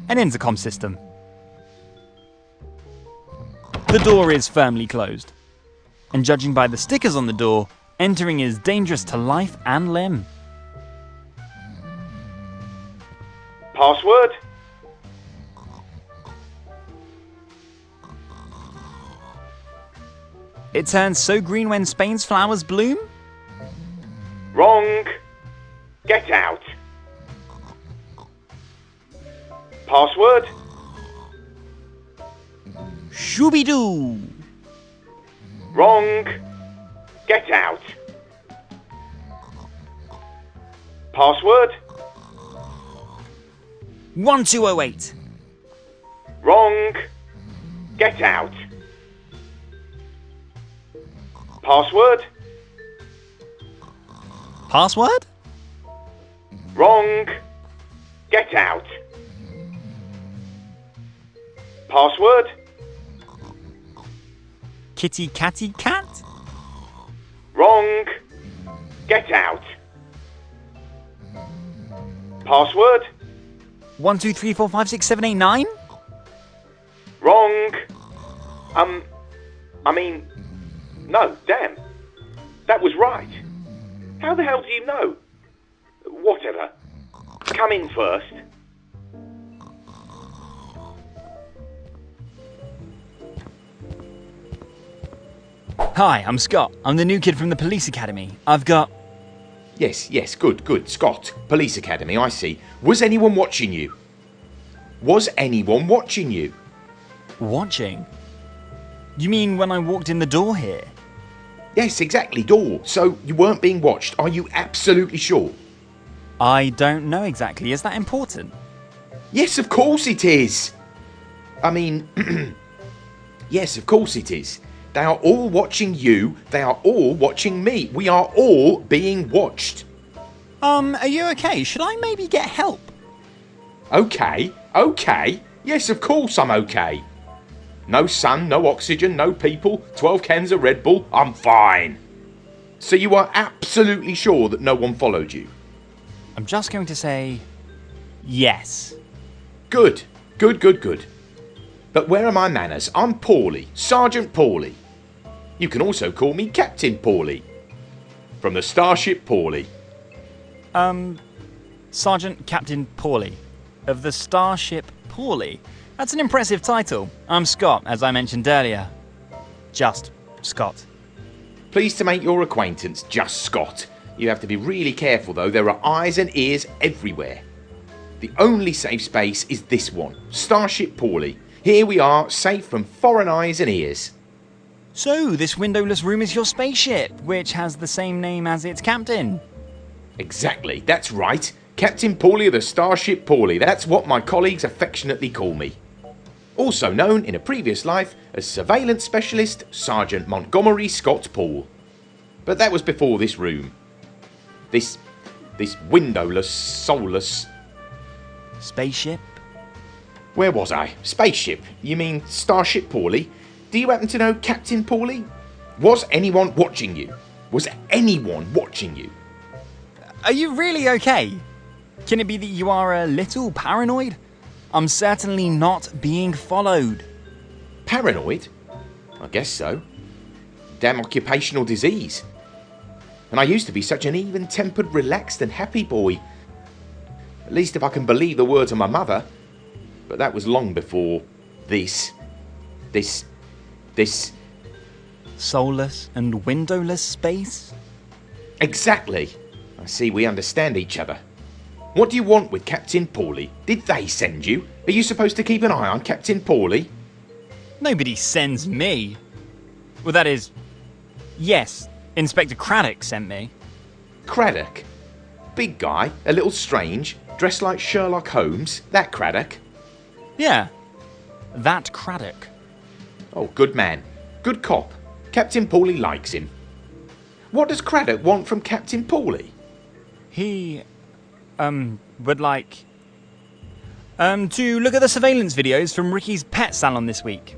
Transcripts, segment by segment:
an intercom system. The door is firmly closed, and judging by the stickers on the door, entering is dangerous to life and limb. Password? It turns so green when Spain's flowers bloom? Wrong. Get out. Password? Shooby-doo! Wrong. Get out. Password? 1208. Wrong. Get out. Password? Password? Wrong. Get out. Password? Kitty catty cat? Wrong. Get out. Password? 123456789? Wrong. No, damn. That was right. How the hell do you know? Whatever. Come in first. Hi, I'm Scott. I'm the new kid from the police academy. I've got... Yes, good. Scott, Police Academy, I see. Was anyone watching you? Watching? You mean when I walked in the door here? Yes, exactly, door. So you weren't being watched, are you absolutely sure? I don't know exactly. Is that important? Yes, of course it is. Yes, of course it is. They are all watching you, they are all watching me. We are all being watched. Are you okay? Should I maybe get help? Okay. Yes, of course I'm okay. No sun, no oxygen, no people, 12 cans of Red Bull, I'm fine. So you are absolutely sure that no one followed you? I'm just going to say... yes. Good. But where are my manners? I'm Paulie, Sergeant Paulie. You can also call me Captain Paulie. From the Starship Paulie. Sergeant Captain Paulie. Of the Starship Paulie. That's an impressive title. I'm Scott, as I mentioned earlier. Just Scott. Pleased to make your acquaintance, Just Scott. You have to be really careful though, there are eyes and ears everywhere. The only safe space is this one, Starship Paulie. Here we are, safe from foreign eyes and ears. So, this windowless room is your spaceship, which has the same name as its captain. Exactly, that's right. Captain Paulie of the Starship Paulie. That's what my colleagues affectionately call me. Also known in a previous life as Surveillance Specialist Sergeant Montgomery Scott Paul. But that was before this room. This windowless, soulless... Spaceship? Where was I? Spaceship? You mean Starship Paulie? Do you happen to know Captain Paulie? Was anyone watching you? Are you really okay? Can it be that you are a little paranoid? I'm certainly not being followed. Paranoid? I guess so. Damn occupational disease. And I used to be such an even-tempered, relaxed and happy boy. At least if I can believe the words of my mother. But that was long before this... Soulless and windowless space? Exactly. I see we understand each other. What do you want with Captain Paulie? Did they send you? Are you supposed to keep an eye on Captain Paulie? Nobody sends me. Well, that is... yes, Inspector Craddock sent me. Craddock? Big guy, a little strange, dressed like Sherlock Holmes, that Craddock? Yeah, that Craddock. Oh, good man. Good cop. Captain Paulie likes him. What does Craddock want from Captain Paulie? He... would like... to look at the surveillance videos from Ricky's pet salon this week.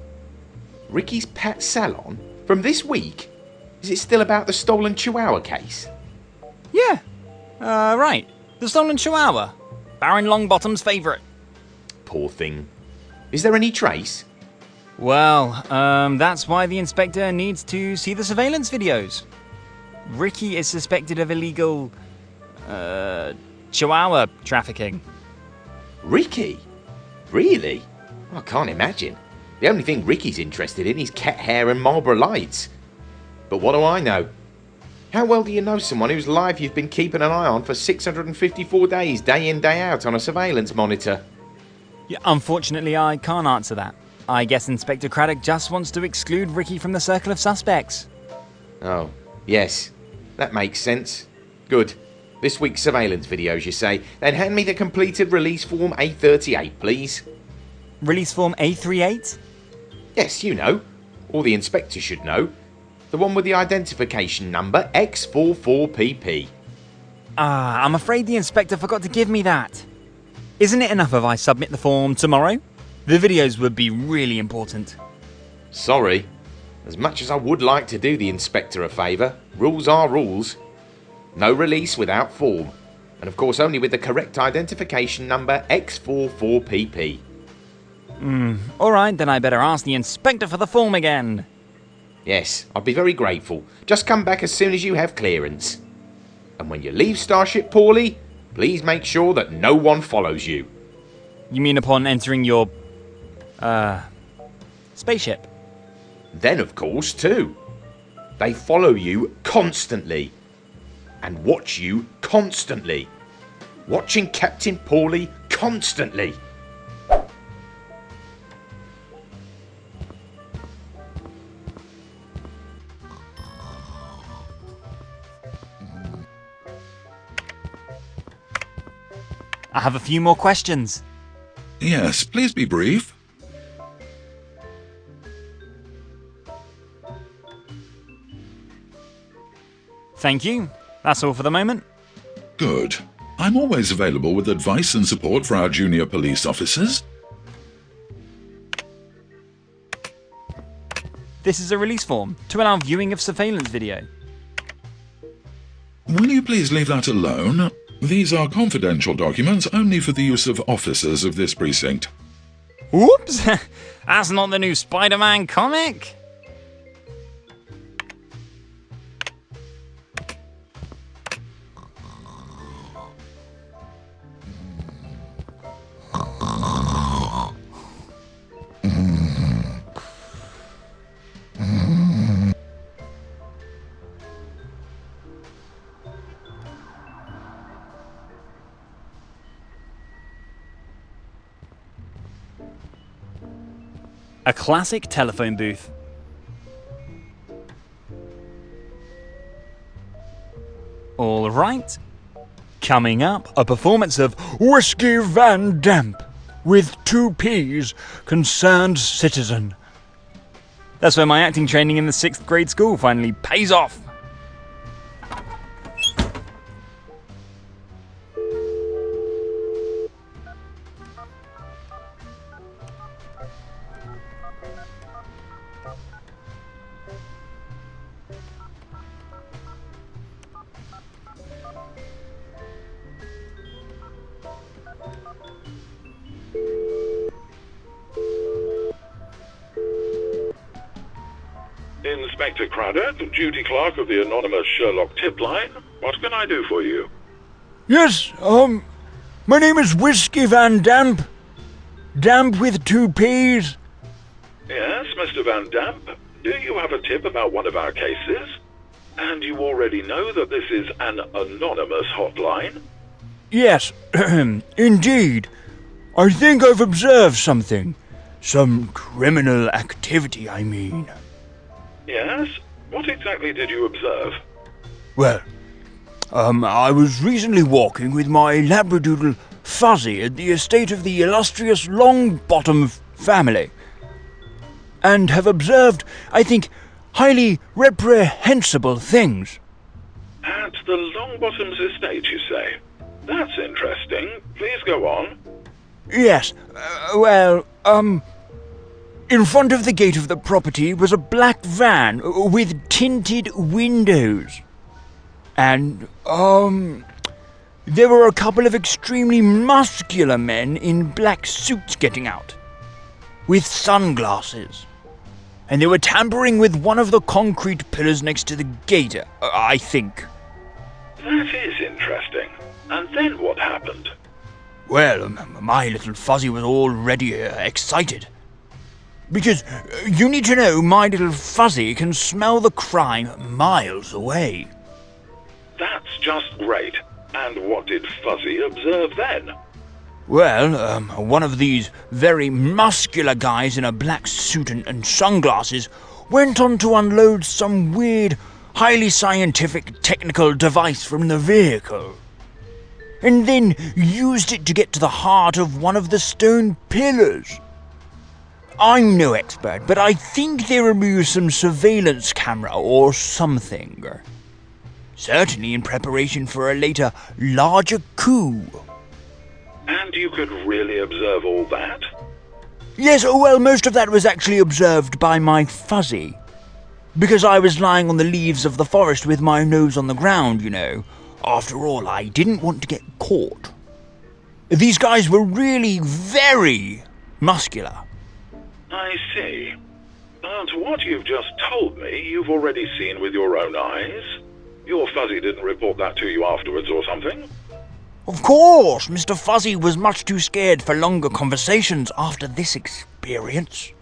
Ricky's pet salon? From this week? Is it still about the stolen chihuahua case? Yeah. Right. The stolen chihuahua. Baron Longbottom's favourite. poor thing. Is there any trace? Well, that's why the inspector needs to see the surveillance videos. Ricky is suspected of illegal, chihuahua trafficking. Ricky? Really? I can't imagine. The only thing Ricky's interested in is cat hair and Marlboro Lights. But what do I know? How well do you know someone whose life you've been keeping an eye on for 654 days, day in, day out, on a surveillance monitor? Yeah, unfortunately, I can't answer that. I guess Inspector Craddock just wants to exclude Ricky from the circle of suspects. Oh, yes. That makes sense. Good. This week's surveillance videos, you say? Then hand me the completed release form A38, please. Release form A38? Yes, you know. Or the inspector should know. The one with the identification number X44PP. I'm afraid the inspector forgot to give me that. Isn't it enough if I submit the form tomorrow? The videos would be really important. Sorry. As much as I would like to do the inspector a favour, rules are rules. No release without form. And of course only with the correct identification number X44PP. Alright, then I better ask the inspector for the form again. Yes, I'd be very grateful. Just come back as soon as you have clearance. And when you leave Starship Paulie, please make sure that no one follows you. You mean upon entering your, spaceship? Then, of course, too. They follow you constantly. And watch you constantly. Watching Captain Paulie constantly. I have a few more questions. Yes, please be brief. Thank you. That's all for the moment. Good. I'm always available with advice and support for our junior police officers. This is a release form to allow viewing of surveillance video. Will you please leave that alone? These are confidential documents only for the use of officers of this precinct. Whoops! That's not the new Spider-Man comic? A classic telephone booth. All right. Coming up, a performance of Whiskey Van Damp with 2 P's, Concerned Citizen. That's where my acting training in the 6th grade school finally pays off. Inspector Craddock, duty clerk of the anonymous Sherlock tip line. What can I do for you? Yes, my name is Whiskey Van Damp. Damp with 2 P's. Yes, Mr. Van Damp. Do you have a tip about one of our cases? And you already know that this is an anonymous hotline? Yes, indeed. I think I've observed something. Some criminal activity, I mean. Yes? What exactly did you observe? Well, I was recently walking with my Labradoodle Fuzzy at the estate of the illustrious Longbottom family, and have observed, I think, highly reprehensible things. At the Longbottom's estate, you say? That's interesting. Please go on. Yes, in front of the gate of the property was a black van with tinted windows. And, there were a couple of extremely muscular men in black suits getting out, with sunglasses. And they were tampering with one of the concrete pillars next to the gate, I think. That is interesting. And then what happened? Well, my little Fuzzy was already excited. Because you need to know, my little Fuzzy can smell the crime miles away. That's just great. And what did Fuzzy observe then? Well, one of these very muscular guys in a black suit and sunglasses went on to unload some weird, highly scientific technical device from the vehicle, and then used it to get to the heart of one of the stone pillars. I'm no expert, but I think they removed some surveillance camera or something. Certainly in preparation for a later, larger coup. And you could really observe all that? Yes, well, most of that was actually observed by my Fuzzy. Because I was lying on the leaves of the forest with my nose on the ground, you know. After all, I didn't want to get caught. These guys were really very muscular. I see. But what you've just told me, you've already seen with your own eyes. Your Fuzzy didn't report that to you afterwards or something? Of course, Mr. Fuzzy was much too scared for longer conversations after this experience.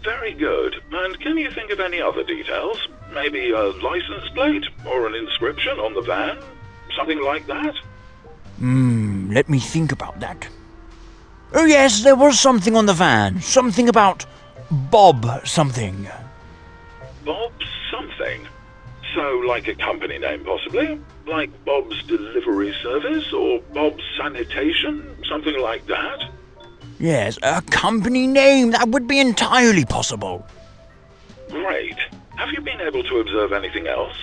Very good. And can you think of any other details? Maybe a license plate or an inscription on the van? Something like that? Let me think about that. Oh yes, there was something on the van. Something about Bob something. Bob something? So like a company name possibly? Like Bob's Delivery Service or Bob's Sanitation? Something like that? Yes, a company name. That would be entirely possible. Great. Have you been able to observe anything else?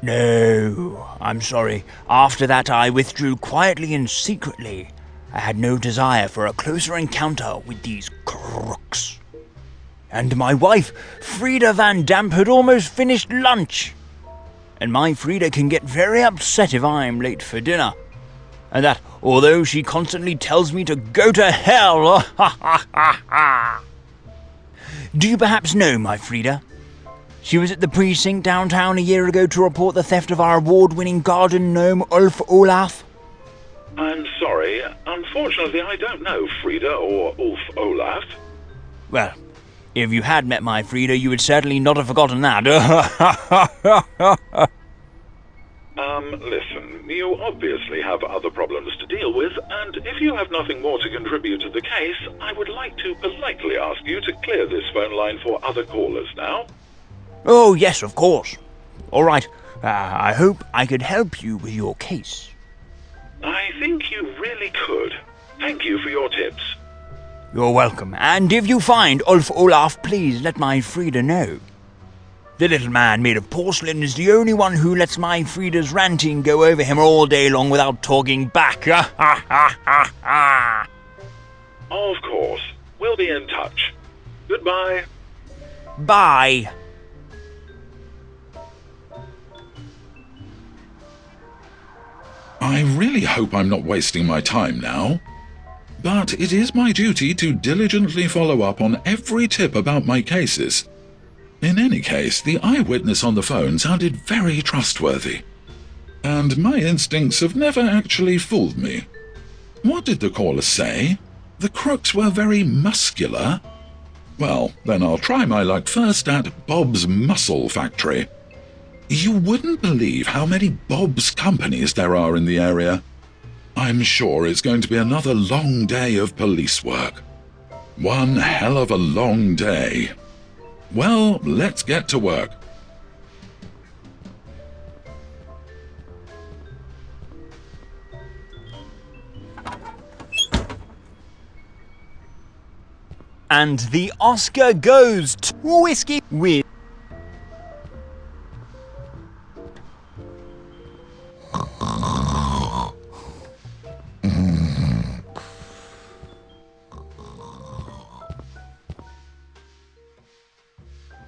No, I'm sorry. After that I withdrew quietly and secretly. I had no desire for a closer encounter with these crooks. And my wife, Frida Van Damp, had almost finished lunch. And my Frida can get very upset if I'm late for dinner. And that, although she constantly tells me to go to hell, Do you perhaps know my Frida? She was at the precinct downtown a year ago to report the theft of our award-winning garden gnome, Ulf Olaf. I'm sorry. Unfortunately, I don't know Frida or Ulf Olaf. Well, if you had met my Frida, you would certainly not have forgotten that. Listen, you obviously have other problems to deal with, and if you have nothing more to contribute to the case, I would like to politely ask you to clear this phone line for other callers now. Oh, yes, of course. All right. I hope I could help you with your case. I think you really could. Thank you for your tips. You're welcome. And if you find Ulf Olaf, please let my Frida know. The little man made of porcelain is the only one who lets my Frida's ranting go over him all day long without talking back. Of course. We'll be in touch. Goodbye. Bye. I really hope I'm not wasting my time now. But it is my duty to diligently follow up on every tip about my cases. In any case, the eyewitness on the phone sounded very trustworthy. And my instincts have never actually fooled me. What did the caller say? The crooks were very muscular? Well, then I'll try my luck first at Bob's Muscle Factory. You wouldn't believe how many Bob's companies there are in the area. I'm sure it's going to be another long day of police work. One hell of a long day. Well, let's get to work. And the Oscar goes to Whiskey with...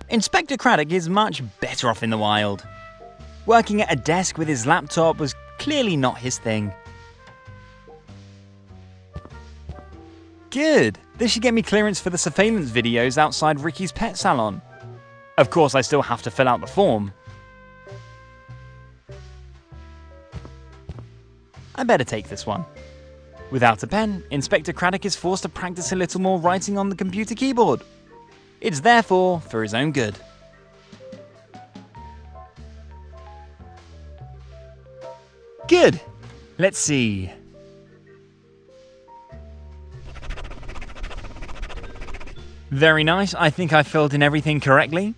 Inspector Craddock is much better off in the wild. Working at a desk with his laptop was clearly not his thing. Good. This should get me clearance for the surveillance videos outside Ricky's pet salon. Of course, I still have to fill out the form. I better take this one. Without a pen, Inspector Craddock is forced to practice a little more writing on the computer keyboard. It's therefore for his own good. Good. Let's see. Very nice. I think I filled in everything correctly.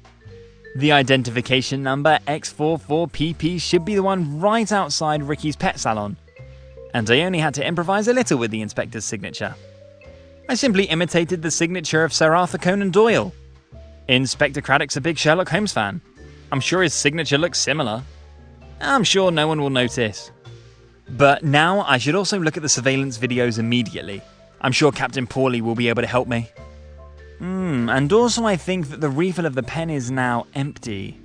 The identification number X44PP should be the one right outside Ricky's pet salon. And I only had to improvise a little with the inspector's signature. I simply imitated the signature of Sir Arthur Conan Doyle. Inspector Craddock's a big Sherlock Holmes fan. I'm sure his signature looks similar. I'm sure no one will notice. But now I should also look at the surveillance videos immediately. I'm sure Captain Paulie will be able to help me. And also I think that the refill of the pen is now empty.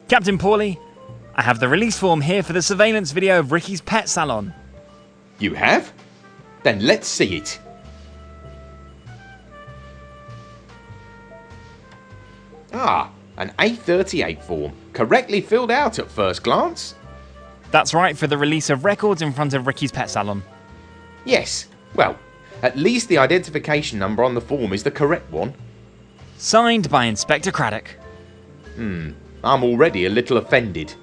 Captain Paulie, I have the release form here for the surveillance video of Ricky's pet salon. You have? Then let's see it. Ah, an A38 form, correctly filled out at first glance. That's right, for the release of records in front of Ricky's pet salon. Yes, well, at least the identification number on the form is the correct one. Signed by Inspector Craddock. I'm already a little offended.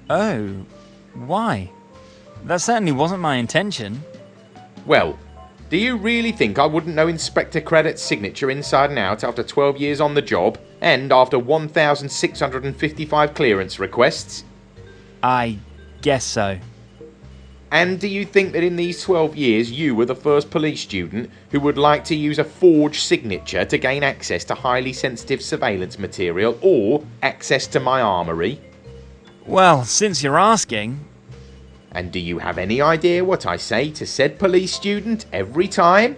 Oh, why? That certainly wasn't my intention. Well, do you really think I wouldn't know Inspector Craddock's signature inside and out after 12 years on the job and after 1,655 clearance requests? I guess so. And do you think that in these 12 years you were the first police student who would like to use a forged signature to gain access to highly sensitive surveillance material or access to my armoury? Well, since you're asking... And do you have any idea what I say to said police student every time?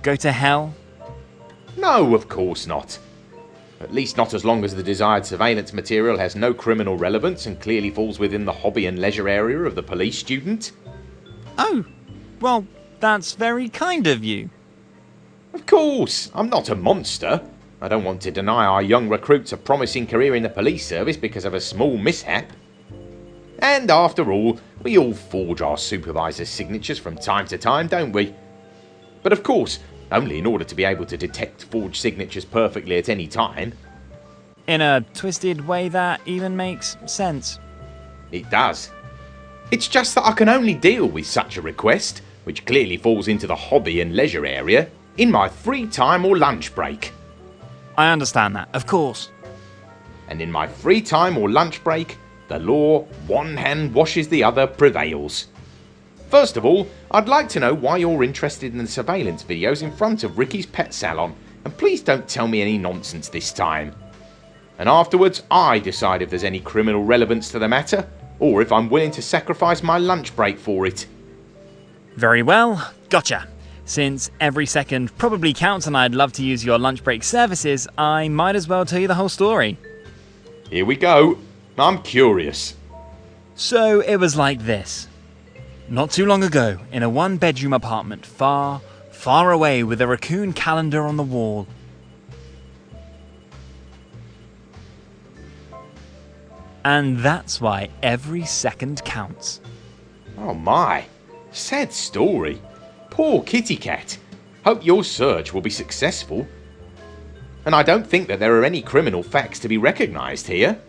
Go to hell? No, of course not. At least not as long as the desired surveillance material has no criminal relevance and clearly falls within the hobby and leisure area of the police student. Oh, well, that's very kind of you. Of course, I'm not a monster. I don't want to deny our young recruits a promising career in the police service because of a small mishap. And after all, we all forge our supervisors' signatures from time to time, don't we? But of course, only in order to be able to detect forged signatures perfectly at any time. In a twisted way that even makes sense. It does. It's just that I can only deal with such a request, which clearly falls into the hobby and leisure area, in my free time or lunch break. I understand that, of course. And in my free time or lunch break, the law, one hand washes the other, prevails. First of all, I'd like to know why you're interested in the surveillance videos in front of Ricky's pet salon, and please don't tell me any nonsense this time. And afterwards, I decide if there's any criminal relevance to the matter, or if I'm willing to sacrifice my lunch break for it. Very well, gotcha. Since every second probably counts and I'd love to use your lunch break services, I might as well tell you the whole story. Here we go. I'm curious. So it was like this. Not too long ago, in a one-bedroom apartment far, far away with a raccoon calendar on the wall. And that's why every second counts. Oh my, sad story. Poor kitty cat. Hope your search will be successful. And I don't think that there are any criminal facts to be recognised here.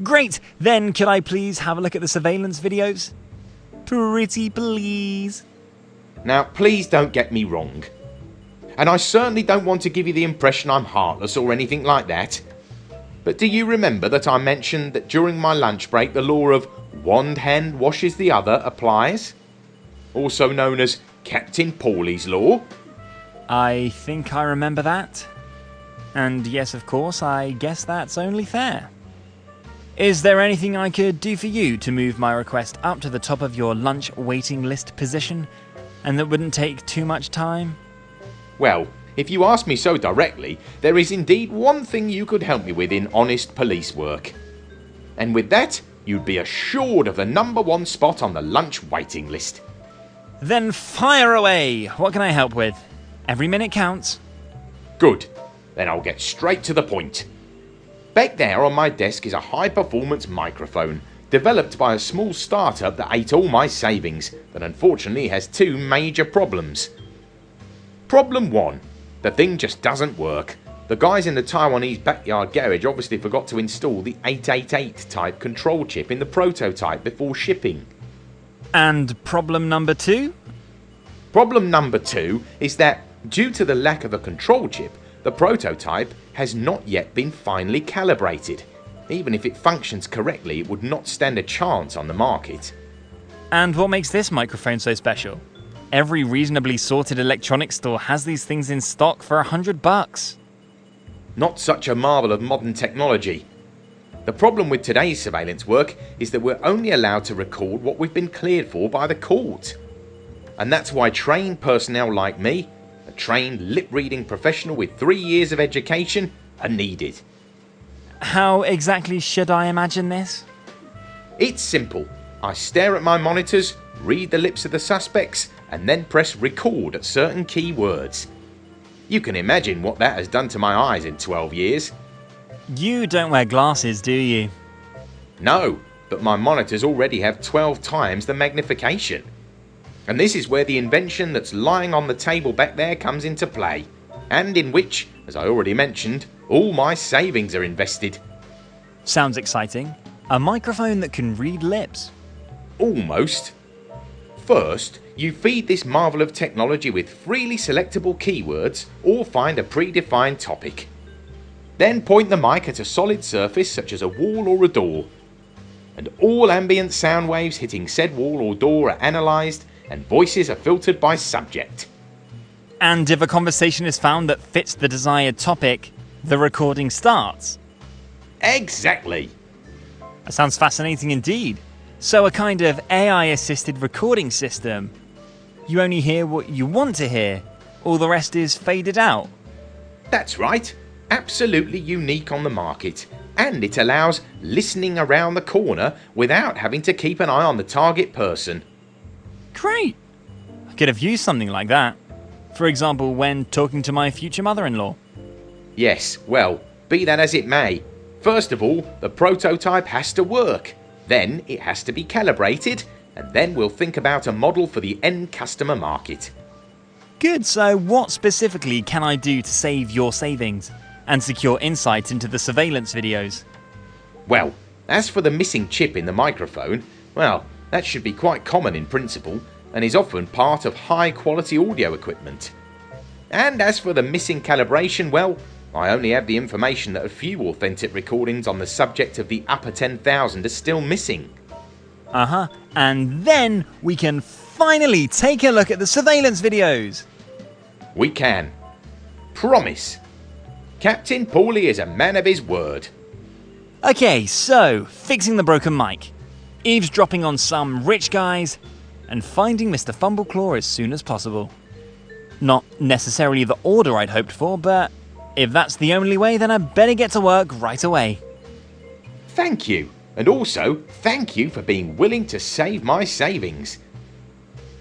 Great! Then could I please have a look at the surveillance videos? Pretty please. Now, please don't get me wrong. And I certainly don't want to give you the impression I'm heartless or anything like that. But do you remember that I mentioned that during my lunch break the law of one hand washes the other applies? Also known as Captain Paulie's Law? I think I remember that. And yes, of course, I guess that's only fair. Is there anything I could do for you to move my request up to the top of your lunch waiting list position, and that wouldn't take too much time? Well, if you ask me so directly, there is indeed one thing you could help me with in honest police work. And with that, you'd be assured of the #1 spot on the lunch waiting list. Then fire away! What can I help with? Every minute counts. Good. Then I'll get straight to the point. Back there on my desk is a high-performance microphone, developed by a small startup that ate all my savings, that unfortunately has 2 major problems. Problem 1. The thing just doesn't work. The guys in the Taiwanese backyard garage obviously forgot to install the 888 type control chip in the prototype before shipping. And problem number 2? Problem number 2 is that, due to the lack of a control chip, the prototype has not yet been finally calibrated. Even if it functions correctly, it would not stand a chance on the market. And what makes this microphone so special? Every reasonably sorted electronics store has these things in stock for $100. Not such a marvel of modern technology. The problem with today's surveillance work is that we're only allowed to record what we've been cleared for by the court. And that's why trained personnel like me, a trained lip-reading professional with 3 years of education, are needed. How exactly should I imagine this? It's simple. I stare at my monitors, read the lips of the suspects, and then press record at certain key words. You can imagine what that has done to my eyes in 12 years. You don't wear glasses, do you? No, but my monitors already have 12 times the magnification. And this is where the invention that's lying on the table back there comes into play, and in which, as I already mentioned, all my savings are invested. Sounds exciting. A microphone that can read lips. Almost. First, you feed this marvel of technology with freely selectable keywords or find a predefined topic. Then point the mic at a solid surface such as a wall or a door. And all ambient sound waves hitting said wall or door are analysed and voices are filtered by subject. And if a conversation is found that fits the desired topic, the recording starts. Exactly. That sounds fascinating indeed. So a kind of AI-assisted recording system. You only hear what you want to hear. All the rest is faded out. That's right. Absolutely unique on the market. And it allows listening around the corner without having to keep an eye on the target person. Great! I could have used something like that. For example, when talking to my future mother-in-law. Yes, well, be that as it may. First of all, the prototype has to work. Then it has to be calibrated, and then we'll think about a model for the end customer market. Good, so what specifically can I do to save your savings and secure insight into the surveillance videos? Well, as for the missing chip in the microphone, well, that should be quite common in principle, and is often part of high-quality audio equipment. And as for the missing calibration, well, I only have the information that a few authentic recordings on the subject of the upper 10,000 are still missing. And then we can finally take a look at the surveillance videos. We can. Promise. Captain Paulie is a man of his word. Okay, so fixing the broken mic, eavesdropping on some rich guys, and finding Mr. Fumbleclaw as soon as possible. Not necessarily the order I'd hoped for, but if that's the only way, then I better get to work right away. Thank you, and also thank you for being willing to save my savings.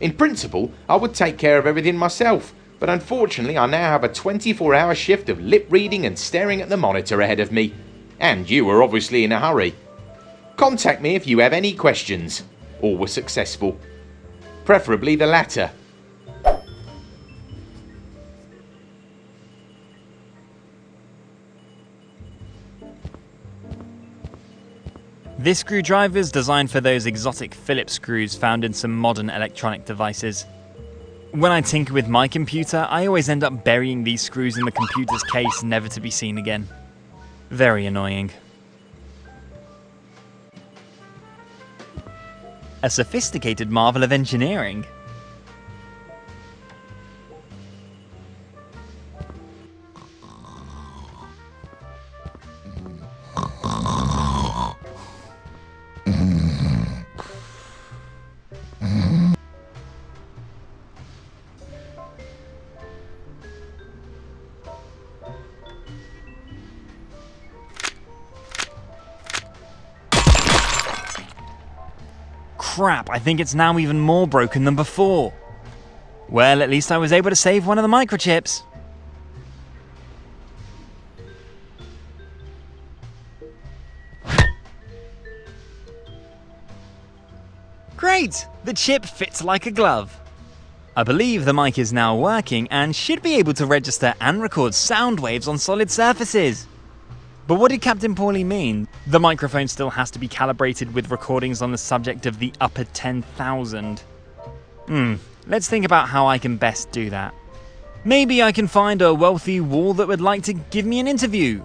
In principle, I would take care of everything myself, but unfortunately I now have a 24-hour shift of lip reading and staring at the monitor ahead of me, and you were obviously in a hurry. Contact me if you have any questions, or were successful. Preferably the latter. This screwdriver is designed for those exotic Phillips screws found in some modern electronic devices. When I tinker with my computer, I always end up burying these screws in the computer's case, never to be seen again. Very annoying. A sophisticated marvel of engineering. crap, I think it's now even more broken than before. Well, at least I was able to save one of the microchips. Great! The chip fits like a glove. I believe the mic is now working and should be able to register and record sound waves on solid surfaces. But what did Captain Paulie mean? The microphone still has to be calibrated with recordings on the subject of the upper 10,000. Let's think about how I can best do that. Maybe I can find a wealthy wall that would like to give me an interview.